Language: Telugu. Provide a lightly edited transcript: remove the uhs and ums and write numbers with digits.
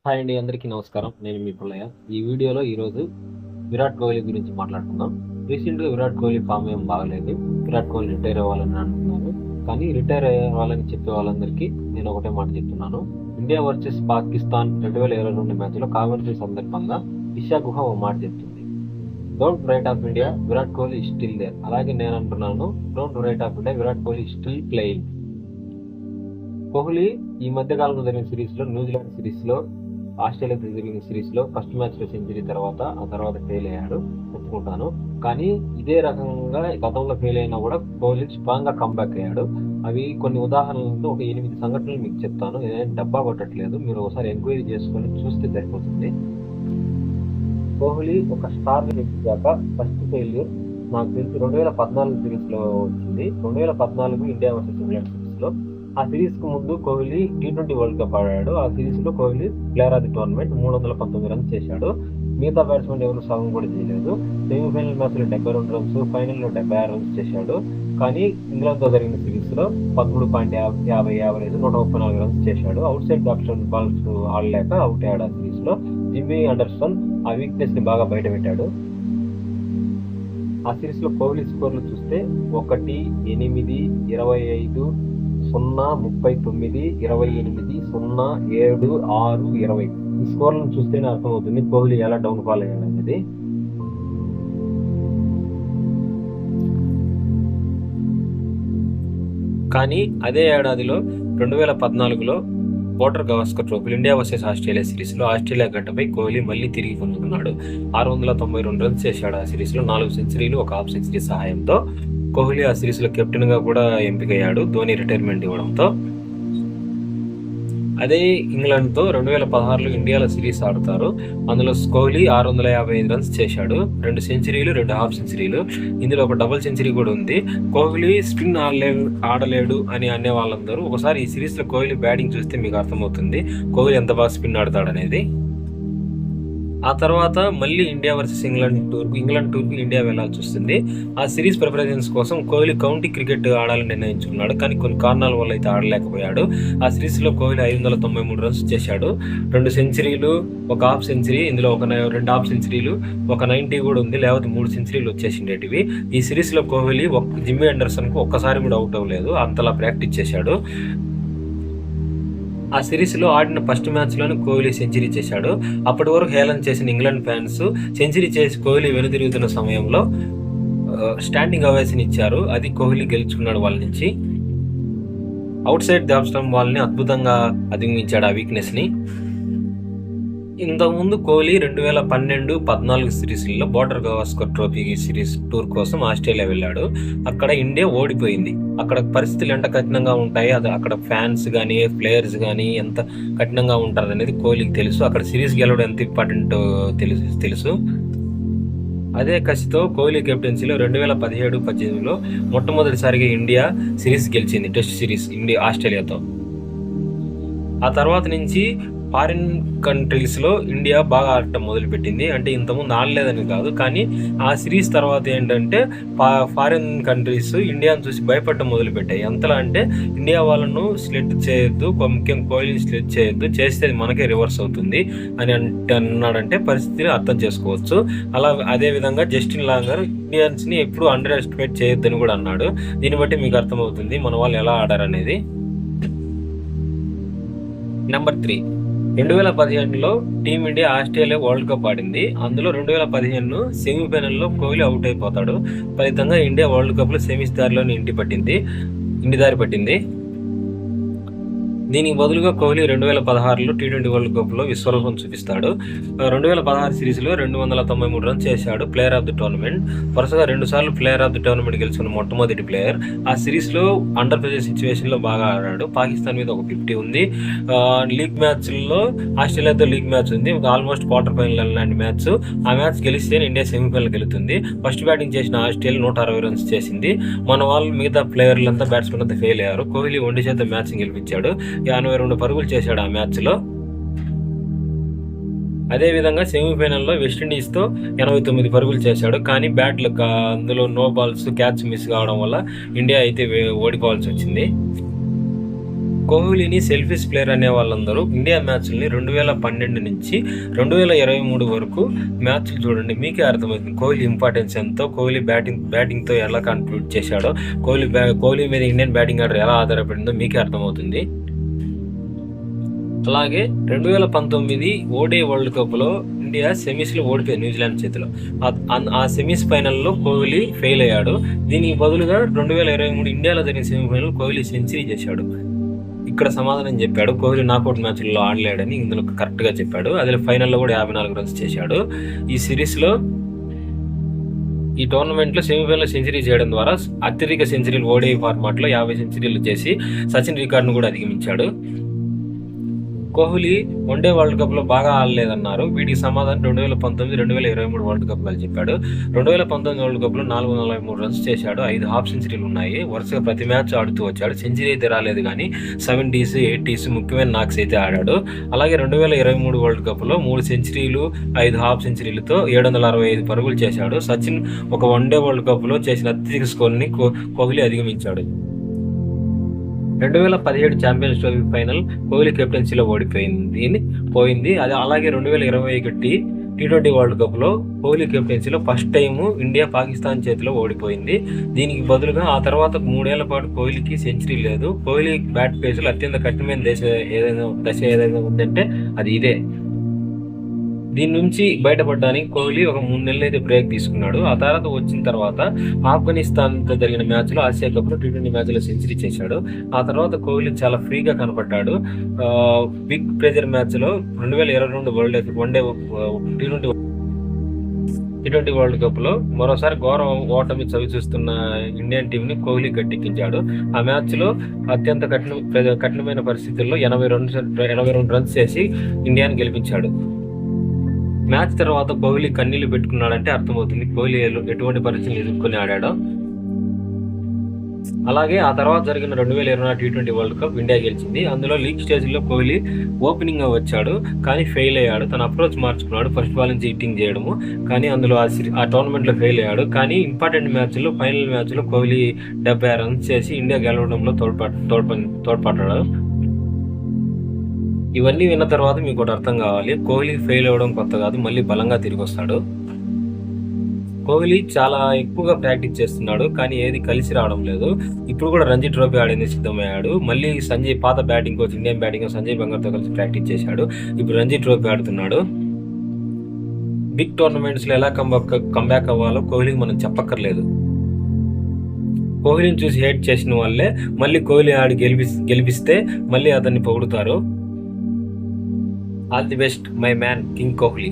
హాయ్ అండి, అందరికీ నమస్కారం. నేను మీ పుల్లయ్య. ఈ వీడియోలో ఈరోజు విరాట్ కోహ్లీ గురించి మాట్లాడుకుందాం. రీసెంట్‌గా విరాట్ కోహ్లీ ఫామ్ ఏం బాగలేదు. విరాట్ కోహ్లీ రిటైర్ అవ్వాలని అంటున్నారు. కానీ రిటైర్ అవ్వాలని చెప్పే వాళ్ళందరికీ నేను ఒకటే మాట చెప్తున్నాను. ఇండియా వర్సెస్ పాకిస్తాన్ 2022 మ్యాచ్‌లో కామెంటరీ సందర్భంగా ఇషా గుహ ఓ మాట చెప్తుంది. Don't write off India, Virat Kohli is still there. అలాగే నేను అంటున్నాను, don't write off India, Virat Kohli is still playing. Kohli ఈ మధ్య కాలంలో జరిగిన సిరీస్‌లో, న్యూజిలాండ్ సిరీస్‌లో, ఆస్ట్రేలియాతో జరిగిన సిరీస్‌లో ఫస్ట్ మ్యాచ్‌లో సెంచరీ ఆ తర్వాత ఫెయిల్ అయ్యాడు, ఒప్పుకుంటాను. కానీ ఇదే రకంగా గతంలో ఫెయిల్ అయినా కూడా కోహ్లీ స్ట్రాంగ్‌గా కమ్‌బ్యాక్ అయ్యాడు. అవి కొన్ని ఉదాహరణలతో ఒక 8 సంఘటనలు మీకు చెప్తాను. నేనేం డబ్బా కొట్టట్లేదు. మీరు ఒకసారి ఎంక్వైరీ చేసుకొని చూస్తే సరిపోతుంది. కోహ్లీ ఒక స్టార్‌ని ఎదిగాక ఫస్ట్ ఫెయిల్యూర్ నాకు తెలిసి 2014 సిరీస్‌లో వచ్చింది. 2014 ఇండియా వర్సెస్ ఇంగ్లాండ్ సిరీస్‌లో. ఆ సిరీస్‌కు ముందు కోహ్లీ టీ20 వరల్డ్ కప్ ఆడాడు. ఆ సిరీస్‌లో Kohli player of the tournament 319 runs చేశాడు. మిగతా బ్యాట్స్‌మెన్ ఎవరు సగం కూడా చేయలేదు. సెమీఫైనల్ మ్యాచ్‌లో 72 రన్స్, ఫైనల్‌లో 76 రన్స్ చేశాడు. కానీ ఇంగ్లాండ్‌తో జరిగిన సిరీస్‌లో 13.50 యావరేజ్ 134 రన్స్ చేశాడు. అవుట్ సైడ్ ఆప్షన్ బాల్స్ ఆడలేక అవుట్ అయ్యాడు ఆ సిరీస్‌లో. జిమ్మీ అండర్సన్ ఆ వీక్‌నెస్‌ని బాగా బయటపెట్టాడు. ఆ సిరీస్‌లో కోహ్లీ స్కోర్లు చూస్తే 1, 8, 25, 0, 39, 28, 0, 7, 6, 20 ఈ స్కోర్లను చూస్తేనే అర్థమవుతుంది కోహ్లీ ఎలా డౌన్ ఫాల్ అయ్యాడు అనేది. కానీ అదే ఏడాదిలో 2014లో Border Gavaskar trophy India versus Australia సిరీస్లో ఆస్ట్రేలియా గడ్డపై కోహ్లీ మళ్ళీ తిరిగి పుంజుకున్నాడు. 692 రన్స్ చేశాడు. ఆ సిరీస్లో 4 సెంచరీలు, ఒక హాఫ్ సెంచరీ సహాయంతో కోహ్లీ ఆ సిరీస్లో కెప్టెన్గా కూడా ఎంపికయ్యాడు, ధోని రిటైర్మెంట్ ఇవ్వడంతో. అదే ఇంగ్లాండ్తో 2016లో ఇండియాలో సిరీస్ ఆడతారు. అందులో కోహ్లీ 655 రన్స్ చేశాడు, 2 సెంచరీలు, 2 హాఫ్ సెంచరీలు. ఇందులో ఒక డబుల్ సెంచరీ కూడా ఉంది. కోహ్లీ స్పిన్ ఆడలేడు అని అనే వాళ్ళందరూ ఒకసారి ఈ సిరీస్లో కోహ్లీ బ్యాటింగ్ చూస్తే మీకు అర్థమవుతుంది కోహ్లీ ఎంత బాగా స్పిన్ ఆడతాడనేది. ఆ తర్వాత మళ్ళీ ఇండియా వర్సెస్ ఇంగ్లాండ్ టూర్కు ఇండియా వెళ్లాల్సి వస్తుంది. ఆ సిరీస్ ప్రిపరేషన్స్ కోసం కోహ్లీ కౌంటీ క్రికెట్ ఆడాలని నిర్ణయించుకున్నాడు. కానీ కొన్ని కారణాల వల్ల అయితే ఆడలేకపోయాడు. ఆ సిరీస్లో కోహ్లీ 593 రన్స్ చేశాడు, 2 సెంచరీలు, ఒక హాఫ్ సెంచరీ. ఇందులో ఒక 2 హాఫ్ సెంచరీలు, ఒక 90 కూడా ఉంది, లేకపోతే 3 సెంచరీలు వచ్చేసిండేటివి. ఈ సిరీస్లో కోహ్లీ జిమ్మీ అండర్సన్కు ఒక్కసారి కూడా అవుట్ అవ్వలేదు, అంతలా ప్రాక్టీస్ చేశాడు. ఆ సిరీస్లో ఆడిన ఫస్ట్ మ్యాచ్లోనే కోహ్లీ సెంచరీ చేశాడు. అప్పటి వరకు హేళన చేసిన ఇంగ్లాండ్ ఫ్యాన్స్ సెంచరీ చేసి కోహ్లీ వెనుదిరుగుతున్న సమయంలో స్టాండింగ్ అవేషన్ ఇచ్చారు. అది కోహ్లీ గెలుచుకున్నాడు వాళ్ళ నుంచి. Out side the off stump వాళ్ళని అద్భుతంగా అధిగమించాడు ఆ వీక్నెస్ని. ఇంతకుముందు కోహ్లీ 2012-14 సిరీస్లో border Gavaskar trophy series tour కోసం ఆస్ట్రేలియా వెళ్ళాడు. అక్కడ ఇండియా ఓడిపోయింది. అక్కడ పరిస్థితులు ఎంత కఠినంగా ఉంటాయి, అది అక్కడ ఫ్యాన్స్ కానీ ప్లేయర్స్ కానీ ఎంత కఠినంగా ఉంటారు అనేది కోహ్లీకి తెలుసు. అక్కడ సిరీస్ గెలవడం ఎంత ఇంపార్టెంట్ తెలుసు. అదే కసితో కోహ్లీ కెప్టెన్సీలో 2017-18లో మొట్టమొదటిసారిగా ఇండియా సిరీస్ గెలిచింది, టెస్ట్ సిరీస్ ఆస్ట్రేలియాతో. ఆ తర్వాత నుంచి ఫారిన్ కంట్రీస్లో ఇండియా బాగా ఆడటం మొదలుపెట్టింది. అంటే ఇంతకుముందు ఆడలేదని కాదు, కానీ ఆ సిరీస్ తర్వాత ఏంటంటే ఫారిన్ కంట్రీస్ ఇండియాను చూసి భయపడటం మొదలుపెట్టాయి. ఎంతలా అంటే ఇండియా వాళ్ళను సెలెక్ట్ చేయొద్దు, ముఖ్యంగా కోహ్లీని సెలెక్ట్ చేయొద్దు, చేస్తే మనకే రివర్స్ అవుతుంది అని అన్నాడంటే పరిస్థితిని అర్థం చేసుకోవచ్చు. అదేవిధంగా జస్టిన్ లాంగర్ ఇండియన్స్ని ఎప్పుడు అండర్ ఎస్టిమేట్ చేయొద్దని కూడా అన్నాడు. దీన్ని బట్టి మీకు అర్థమవుతుంది మన వాళ్ళు ఎలా ఆడారనేది. నెంబర్ 3, 2015లో టీమిండియా ఆస్ట్రేలియా వరల్డ్ కప్ ఆడింది. అందులో 2015 సెమీఫైనల్లో కోహ్లీ అవుట్ అయిపోతాడు. ఫలితంగా ఇండియా వరల్డ్ కప్లో సెమీస్ దారిలోనే ఇంటి దారి పట్టింది. దీనికి బదులుగా కోహ్లీ 2016లో టీ20 వరల్డ్ కప్లో విశ్వరూపం చూపిస్తాడు. 2016 సిరీస్లో 293 రన్స్ చేశాడు, ప్లేయర్ ఆఫ్ ది టోర్నమెంట్. వరుసగా 2 సార్లు ప్లేయర్ ఆఫ్ ది టోర్నమెంట్ గెలుచుకున్న మొట్టమొదటి ప్లేయర్. ఆ సిరీస్లో అండర్ ప్రెజర్ సిచ్యువేషన్లో బాగా ఆడాడు. పాకిస్తాన్ మీద ఒక 50 ఉంది. లీగ్ మ్యాచ్ల్లో ఆస్ట్రేలియాతో లీగ్ మ్యాచ్ ఉంది, ఆల్మోస్ట్ క్వార్టర్ ఫైనల్ లాంటి మ్యాచ్. ఆ మ్యాచ్ గెలిస్తే ఇండియా సెమీఫైనల్ గెలుతుంది. ఫస్ట్ బ్యాటింగ్ చేసిన ఆస్ట్రేలియా 160 రన్స్ చేసింది. మన వాళ్ళు మిగతా ప్లేయర్లంతా బ్యాట్స్మెన్ అంతా ఫెయిల్ అయ్యారు. కోహ్లీ 1 చేత మ్యాచ్ గెలిపించాడు, 52 పరుగులు చేశాడు ఆ మ్యాచ్లో. అదేవిధంగా సెమీఫైనల్లో వెస్టిండీస్తో 89 పరుగులు చేశాడు. కానీ అందులో నో బాల్స్, క్యాచ్ మిస్ కావడం వల్ల ఇండియా అయితే ఓడిపోవాల్సి వచ్చింది. కోహ్లీని సెల్ఫిష్ ప్లేయర్ అనే వాళ్ళందరూ ఇండియా మ్యాచ్ల్ని 2012 నుంచి 2023 వరకు మ్యాచ్లు చూడండి, మీకే అర్థమవుతుంది కోహ్లీ ఇంపార్టెన్స్ ఎంతో, కోహ్లీ బ్యాటింగ్తో ఎలా కాంట్రిబ్యూట్ చేశాడో, కోహ్లీ మీద ఇండియన్ బ్యాటింగ్ ఆర్డర్ ఎలా ఆధారపడిందో మీకే అర్థమవుతుంది. అలాగే 2019 ఓడిఐ వరల్డ్ కప్లో ఇండియా సెమీస్లో ఓడిపోయింది న్యూజిలాండ్ చేతిలో. ఆ సెమీస్ ఫైనల్లో కోహ్లీ ఫెయిల్ అయ్యాడు. దీనికి బదులుగా 2023 ఇండియాలో జరిగిన సెమీఫైనల్ కోహ్లీ సెంచరీ చేశాడు. ఇక్కడ సమాధానం చెప్పాడు, కోహ్లీ నాకౌట్ మ్యాచ్ల్లో ఆడలేడని ఇందులో కరెక్ట్గా చెప్పాడు. అదే ఫైనల్లో కూడా 54 రన్స్ చేశాడు. ఈ సిరీస్లో ఈ టోర్నమెంట్లో సెమీఫైనల్ సెంచరీ చేయడం ద్వారా అత్యధిక సెంచరీలు ఓడిఐ ఫార్మాట్లో 50 సెంచరీలు చేసి సచిన్ రికార్డును కూడా అధిగమించాడు. కోహ్లీ వన్డే వరల్డ్ కప్లో బాగా ఆడలేదన్నారు. వీటికి సమాధానం 2019, 2023 వరల్డ్ కప్ అని చెప్పాడు. 2019 వరల్డ్ కప్లో 443 రన్స్ చేశాడు, 5 హాఫ్ సెంచరీలు ఉన్నాయి. వరుసగా ప్రతి మ్యాచ్ ఆడుతూ వచ్చాడు. సెంచరీ అయితే రాలేదు కానీ 70s, 80s ముఖ్యమైన నాక్స్ అయితే ఆడాడు. అలాగే 2023 వరల్డ్ కప్లో 3 సెంచరీలు, 5 హాఫ్ సెంచరీలతో 765 పరుగులు చేశాడు. సచిన్ ఒక వన్డే వరల్డ్ కప్లో చేసిన అత్యధిక స్కోర్ని కోహ్లీ అధిగమించాడు. 2017 ఛాంపియన్స్ ట్రోఫీ ఫైనల్ కోహ్లీ కెప్టెన్సీలో పోయింది. అది అలాగే 2021 టీ20 వరల్డ్ కప్లో కోహ్లీ కెప్టెన్సీలో ఫస్ట్ టైం ఇండియా పాకిస్తాన్ చేతిలో ఓడిపోయింది. దీనికి బదులుగా ఆ తర్వాత 3 ఏళ్ల పాటు కోహ్లీకి సెంచరీ లేదు. కోహ్లీ బ్యాట్ పేస్లో అత్యంత కఠినమైన దశ ఏదైనా ఉందంటే అది ఇదే. దీని నుంచి బయటపడడానికి కోహ్లీ ఒక 3 నెలలు అయితే బ్రేక్ తీసుకున్నాడు. ఆ తర్వాత వచ్చిన తర్వాత ఆఫ్ఘనిస్తాన్తో జరిగిన మ్యాచ్లో, ఆసియా కప్లో టీ20 మ్యాచ్లో సెంచరీ చేశాడు. ఆ తర్వాత కోహ్లీ చాలా ఫ్రీగా కనపడ్డాడు. బిగ్ ప్రెజర్ మ్యాచ్లో 2022 వన్డే టీ20 వరల్డ్ కప్లో మరోసారి ఘోర ఓటమి చవిచూస్తున్న ఇండియన్ టీంని కోహ్లీ గట్టెక్కించాడు. ఆ మ్యాచ్లో అత్యంత కఠినమైన పరిస్థితుల్లో 82 రన్స్ చేసి ఇండియాని గెలిపించాడు. మ్యాచ్ తర్వాత కోహ్లీ కన్నీళ్లు పెట్టుకున్నాడంటే అర్థమవుతుంది కోహ్లీ ఎటువంటి పరిస్థితులు ఎదుర్కొని ఆడాడో. అలాగే ఆ తర్వాత జరిగిన 2024 టీ20 వరల్డ్ కప్ ఇండియా గెలిచింది. అందులో లీగ్ స్టేజ్లో కోహ్లీ ఓపెనింగ్గా వచ్చాడు కానీ ఫెయిల్ అయ్యాడు. తన అప్రోచ్ మార్చుకున్నాడు, ఫస్ట్ బాల్ నుంచి హిట్టింగ్ చేయడము, కానీ అందులో ఆ టోర్నమెంట్లో ఫెయిల్ అయ్యాడు. కానీ ఇంపార్టెంట్ మ్యాచ్లో, ఫైనల్ మ్యాచ్లో కోహ్లీ 76 రన్స్ చేసి ఇండియా గెలవడంలో తోడ్పడ్డాడు. ఇవన్నీ విన్న తర్వాత మీకు ఒకటి అర్థం కావాలి, కోహ్లీ ఫెయిల్ అవ్వడం కొత్త కాదు, మళ్ళీ బలంగా తిరిగి వస్తాడు. కోహ్లీ చాలా ఎక్కువగా ప్రాక్టీస్ చేస్తున్నాడు కానీ ఏది కలిసి రావడం లేదు. ఇప్పుడు కూడా రంజీ ట్రోఫీ ఆడేందుకు సిద్ధమయ్యాడు. మళ్ళీ పాత batting coach, Indian batting Sanjay బంగార్తో కలిసి ప్రాక్టీస్ చేశాడు. ఇప్పుడు రంజీ ట్రోఫీ ఆడుతున్నాడు. బిగ్ టోర్నమెంట్స్లో ఎలా కంబ్యాక్ అవ్వాలో కోహ్లీకి మనం చెప్పక్కర్లేదు. కోహ్లీని చూసి హేట్ చేసిన వాళ్ళే మళ్ళీ కోహ్లీ ఆడి గెలిపిస్తే మళ్ళీ అతన్ని పొగుడుతారు. All the best my man king Kohli.